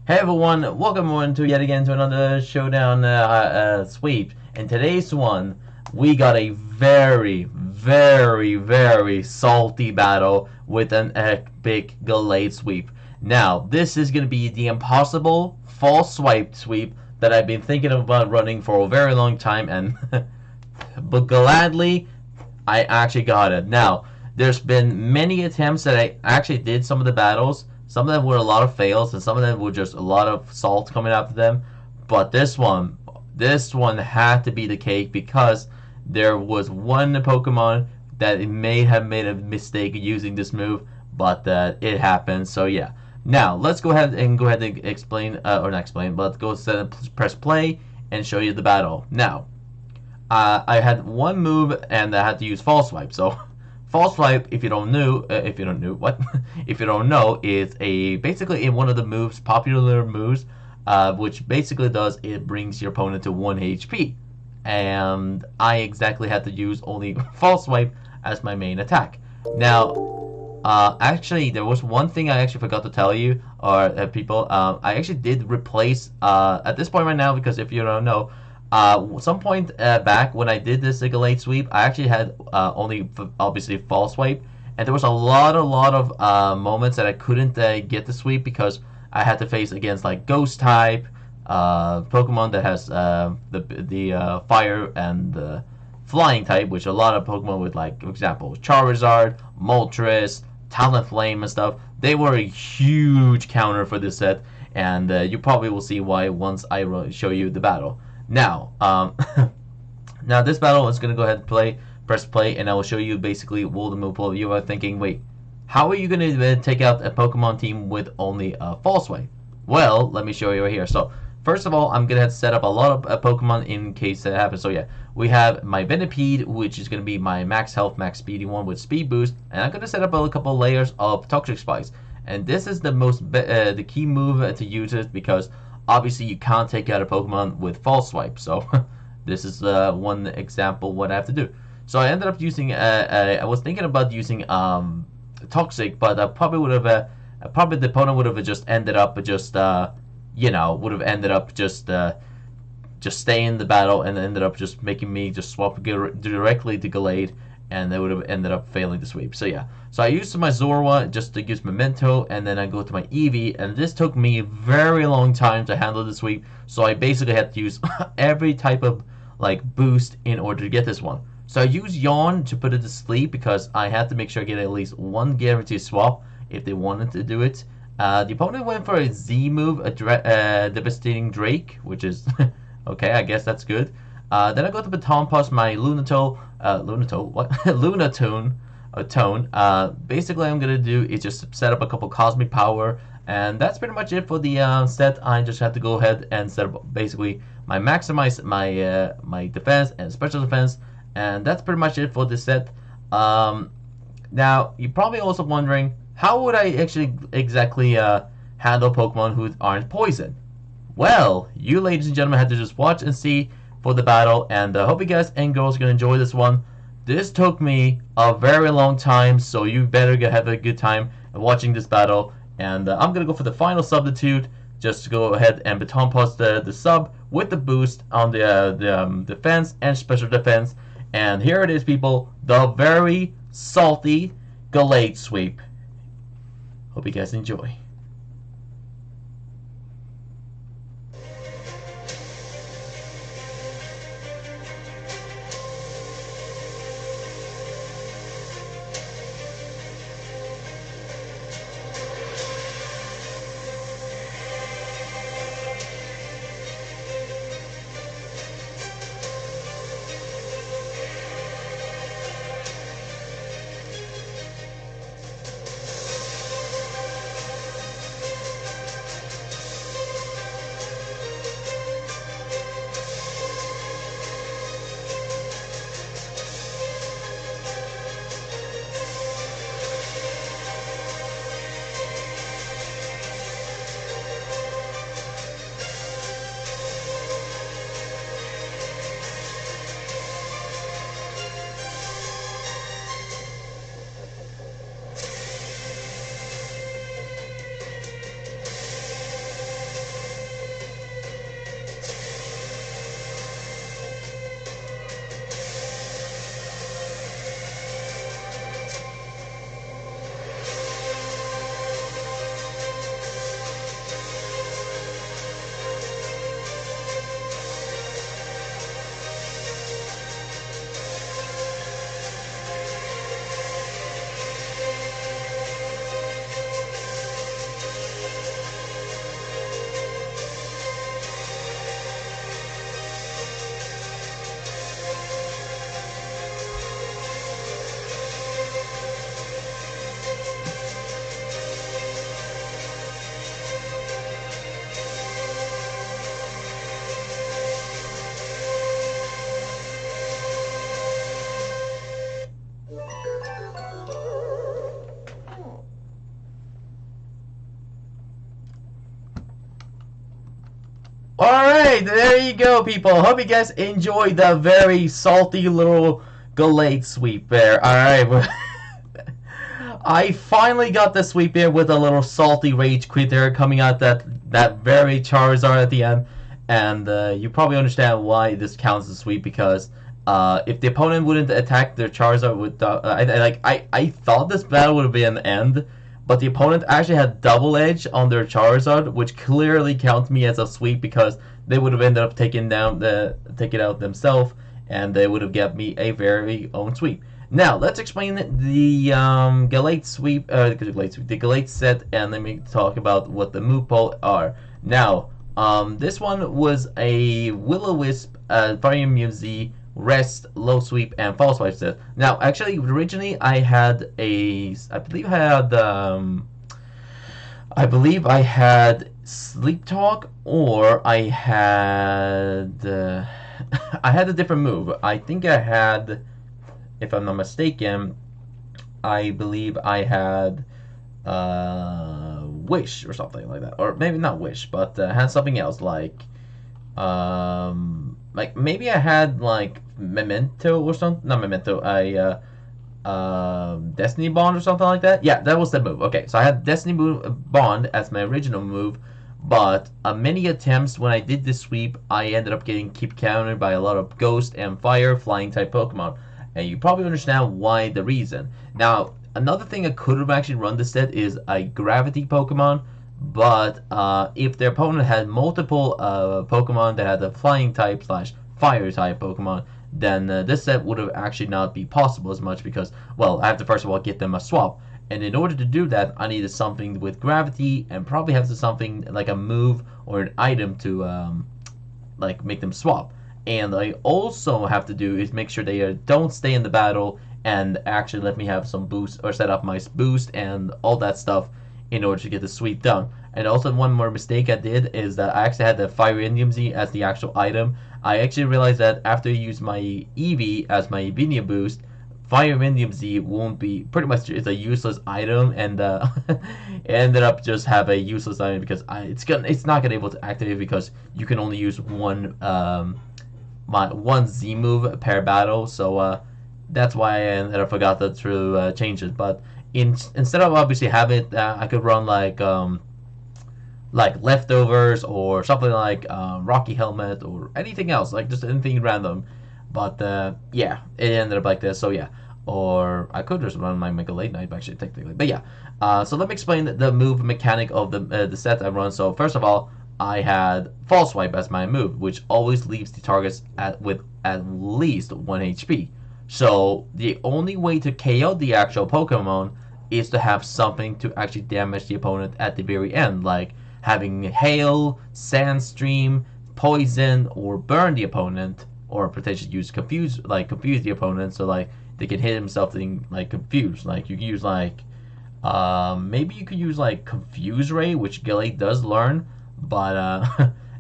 Hey everyone, welcome everyone to yet again to another Showdown sweep. In today's one, we got a very salty battle with an epic Gallade sweep. Now, this is going to be the impossible false sweep that I've been thinking about running for a very long time, and but gladly I actually got it. Now, there's been many attempts that I actually did some of the battles. Some of them were a lot of fails, and some of them were just a lot of salt coming after them. But this one had to be the cake because there was one Pokemon that it may have made a mistake using this move, but it happened. So yeah. Now let's go ahead and explain, or not explain, but go ahead and press play and show you the battle. Now, I had one move and I had to use false swipe. So false swipe, if you don't know, if you don't know, is basically one of the popular moves, which basically does it brings your opponent to 1 HP, and I exactly had to use only false swipe as my main attack. Now, actually, there was one thing I actually forgot to tell you, or people. I actually did replace at this point right now, because if you don't know, some point back when I did this Gallade sweep, I actually had only obviously false swipe, and there was a lot of moments that I couldn't get the sweep because I had to face against like Ghost type Pokemon that has the fire and the flying type, which a lot of Pokemon with, like, for example, Charizard, Moltres, Talonflame and stuff. They were a huge counter for this set, and you probably will see why once I show you the battle. Now, now this battle is gonna go ahead and press play, and I will show you basically all the move. You are thinking, wait, how are you gonna take out a Pokemon team with only a false swipe? Well, let me show you right here. So first of all, I'm gonna have to set up a lot of Pokemon in case that happens. So yeah, we have my Venipede, which is gonna be my max health, max speedy one with speed boost, and I'm gonna set up a couple layers of Toxic Spikes. And this is the key move to use it, because obviously you can't take out a Pokemon with false swipe. So this is one example what I have to do. So I ended up using I was thinking about using Toxic, but I probably would have probably the opponent would have just ended up just would have ended up just stay in the battle, and ended up just making me just swap directly to Gallade, and they would have ended up failing the sweep. So yeah, so I used my Zorua just to use Memento, and then I go to my Eevee, and this took me a very long time to handle the sweep, so I basically had to use every type of like boost in order to get this one. So I used Yawn to put it to sleep, because I had to make sure I get at least one guaranteed swap if they wanted to do it. The opponent went for a Z move, a Devastating Drake, which is okay, I guess that's good. Then I go to Baton Pass my Lunatone, Tone. Basically, I'm gonna do is just set up a couple Cosmic Power, and that's pretty much it for the set. I just have to go ahead and set up basically my maximize my defense and special defense, and that's pretty much it for this set. Now you're probably also wondering, how would I actually exactly handle Pokemon who aren't poison? Well, you ladies and gentlemen have to just watch and see for the battle, and I hope you guys and girls are going to enjoy this one. This took me a very long time, so you better have a good time watching this battle, and I'm going to go for the final substitute, just to go ahead and baton pass the sub with the boost on the defense and special defense, and here it is, people, the very salty Gallade sweep. Hope you guys enjoy. Alright, there you go, people. Hope you guys enjoyed that very salty little Gallade sweep there. Alright, I finally got the sweep here with a little salty rage quit there coming out that very Charizard at the end. And you probably understand why this counts as sweep because if the opponent wouldn't attack their Charizard with I thought this battle would have been an end, but the opponent actually had double edge on their Charizard, which clearly counts me as a sweep because they would have ended up taking it out themselves, and they would have given me a very own sweep. Now let's explain the Gallade sweep, the Gallade set, and let me talk about what the move pool are. Now, this one was a Will-O-Wisp, Fire Immune Z, Rest, Low Sweep, and False Swipe set. Now, actually, originally I had I believe I had Sleep Talk, or I had I had a different move. I think I had, if I'm not mistaken, I believe I had Wish or something like that, or maybe not Wish, but had something else like maybe I had like Memento or something. Not Memento. Destiny Bond or something like that. Yeah, that was the move. Okay, so I had Destiny Bond as my original move, but many attempts when I did this sweep, I ended up keep countered by a lot of Ghost and Fire flying type Pokemon, and you probably understand why the reason. Now, another thing I could have actually run this set is a Gravity Pokemon, but if their opponent had multiple Pokemon that had a flying type slash fire type Pokemon, then this set would have actually not be possible as much because, well, I have to first of all get them a swap. And in order to do that, I needed something with gravity and probably have something like a move or an item to like make them swap. And I also have to do is make sure they don't stay in the battle and actually let me have some boost or set up my boost and all that stuff in order to get the sweep done. And also one more mistake I did is that I actually had the Fire Indium Z as the actual item. I actually realized that after I use my Eevee as my Evinia boost, Fire Indium Z won't be, pretty much it's a useless item, and it ended up just have a useless item because it's not gonna able to activate because you can only use one one Z move per battle. So that's why I ended up forgot to change it. But instead of obviously have it, I could run like leftovers or something like Rocky Helmet or anything else, like just anything random. But yeah, it ended up like this. So yeah, or I could just run my Mega Late Night actually technically. But yeah, so let me explain the move mechanic of the set I run. So first of all, I had False Swipe as my move, which always leaves the targets with at least 1 HP. So the only way to KO the actual Pokemon is to have something to actually damage the opponent at the very end, like having Hail, Sandstream, Poison, or Burn the opponent, or potentially use confuse the opponent, so like they can hit himself in like Confuse. Like you can use like maybe you could use like Confuse Ray, which Gallade does learn, but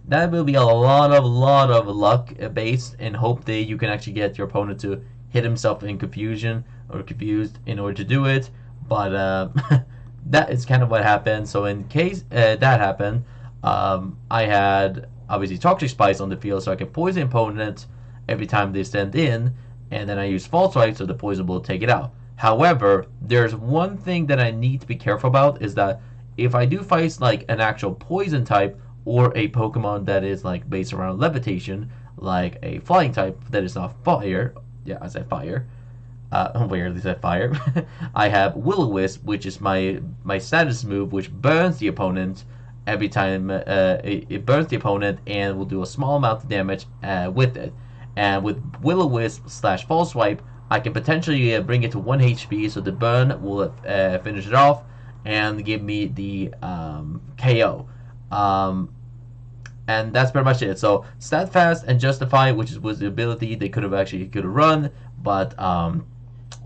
that will be a lot of luck based, and hope that you can actually get your opponent to hit himself in confusion or confused in order to do it. But that is kind of what happened. So in case that happened, I had obviously Toxic Spice on the field, so I can poison opponents every time they stand in, and then I use False Swipe so the poison will take it out. However, there's one thing that I need to be careful about, is that if I do fight like an actual poison type or a Pokemon that is like based around levitation, like a flying type that is not fire, yeah, I said fire. Weirdly said fire. I have Will-O-Wisp, which is my status move, which burns the opponent every time it burns the opponent and will do a small amount of damage with it. And with Will-O-Wisp slash False Swipe, I can potentially bring it to 1 HP, so the burn will finish it off and give me the KO. And that's pretty much it. So Stat Fast and Justify, which was the ability they could have run, but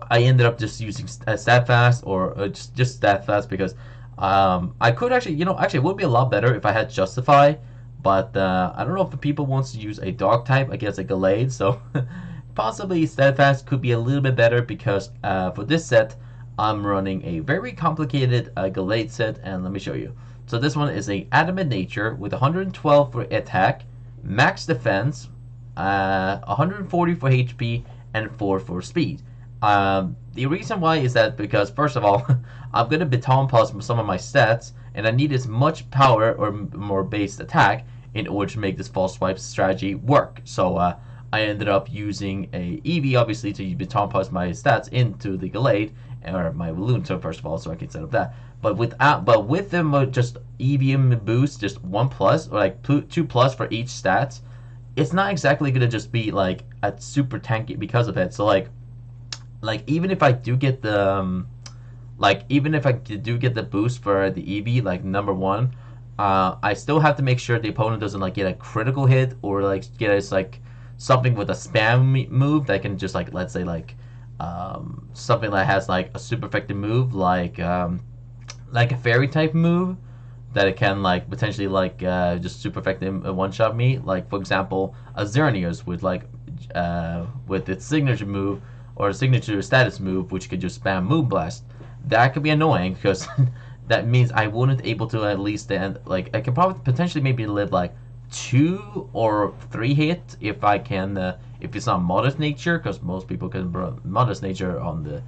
I ended up just using Stat Fast or just Stat Fast because I could actually, actually it would be a lot better if I had Justify, but I don't know if the people wants to use a Dark type against a Gallade, so possibly Stat Fast could be a little bit better because for this set, I'm running a very complicated Gallade set, and let me show you. So this one is a adamant nature with 112 for attack, max defense, 140 for HP, and 4 for speed. The reason why is that because first of all, I'm gonna baton pass some of my stats, and I need as much power or more base attack in order to make this false swipe strategy work. So I ended up using a EV obviously to baton pass my stats into the Gallade or my balloon. So first of all, so I can set up that. But with them just EVM boost, just 1 plus or like 2 plus for each stats, it's not exactly gonna just be like a super tanky because of it. So like even if I do get the even if I do get the boost for the EV like number 1, I still have to make sure the opponent doesn't like get a critical hit or like get us like something with a spam move that can just like, let's say like something that has like a super effective move like a fairy type move that it can like potentially like just super effective one shot me, like for example a Xerneas with its signature move or a signature status move which could just spam Moonblast. That could be annoying because that means I wouldn't able to at least stand like I could probably potentially maybe live like 2 or 3 hit if I can if it's not modest nature, because most people can run modest nature on the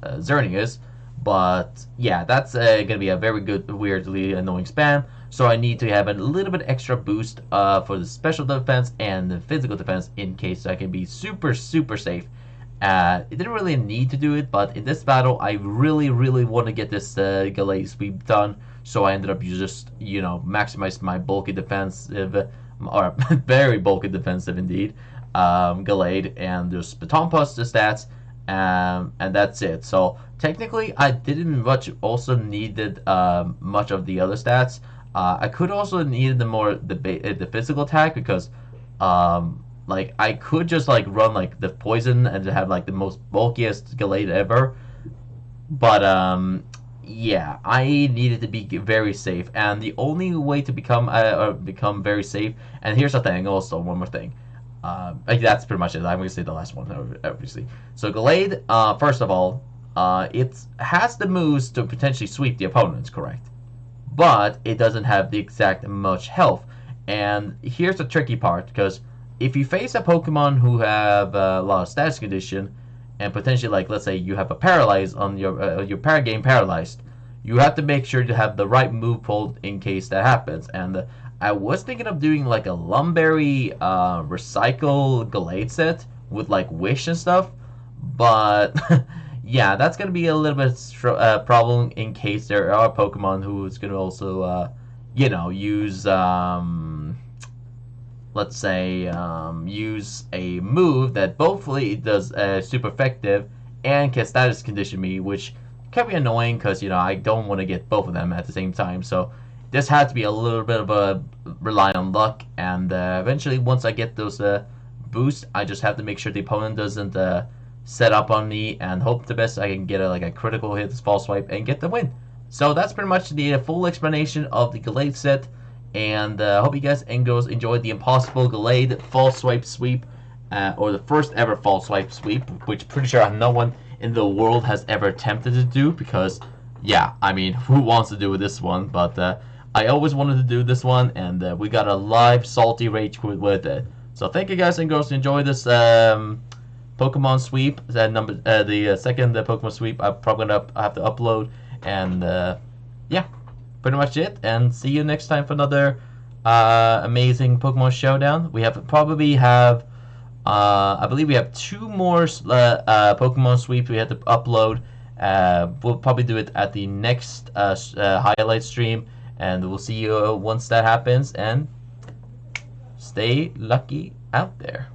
Xerneas. But yeah, that's gonna be a very good weirdly annoying spam, so I need to have a little bit extra boost for the special defense and the physical defense in case I can be super safe. It didn't really need to do it, but in this battle I really want to get this Gallade sweep done, so I ended up just maximize my bulky defensive or very bulky defensive indeed Gallade, and just baton pass the stats, and that's it. So technically I didn't much also needed much of the other stats. I could also need the physical attack because like I could just like run like the poison and have like the most bulkiest Gallade ever, but yeah, I needed to be very safe, and the only way to become very safe. And here's the thing, also one more thing. That's pretty much it. I'm gonna say the last one, obviously. So Gallade, first of all, it has the moves to potentially sweep the opponents, correct? But it doesn't have the exact much health. And here's the tricky part, because if you face a Pokemon who have a lot of status condition, and potentially like let's say you have a paralyze on your Paragame paralyzed, you have to make sure to have the right move pulled in case that happens. And I was thinking of doing like a Lumberry recycle Gallade set with like Wish and stuff, but yeah, that's gonna be a little bit problem in case there are Pokemon who's gonna also use let's say use a move that bothly does super effective and can status condition me, which can be annoying because I don't want to get both of them at the same time. So this had to be a little bit of a rely on luck, and eventually once I get those boosts, I just have to make sure the opponent doesn't set up on me, and hope the best I can get a critical hit, false swipe, and get the win. So that's pretty much the full explanation of the Gallade set, and hope you guys and girls enjoyed the Impossible Gallade false swipe sweep, or the first ever false swipe sweep, which pretty sure no one in the world has ever attempted to do, because yeah, I mean, who wants to do this one? But I always wanted to do this one, and we got a live salty rage quit with it. So thank you guys and girls to enjoy this Pokemon sweep. The second Pokemon sweep I'm probably gonna have to upload, and yeah, pretty much it. And see you next time for another amazing Pokemon Showdown. We probably have I believe we have 2 more Pokemon sweeps we have to upload. We'll probably do it at the next highlight stream, and we'll see you once that happens, and stay lucky out there.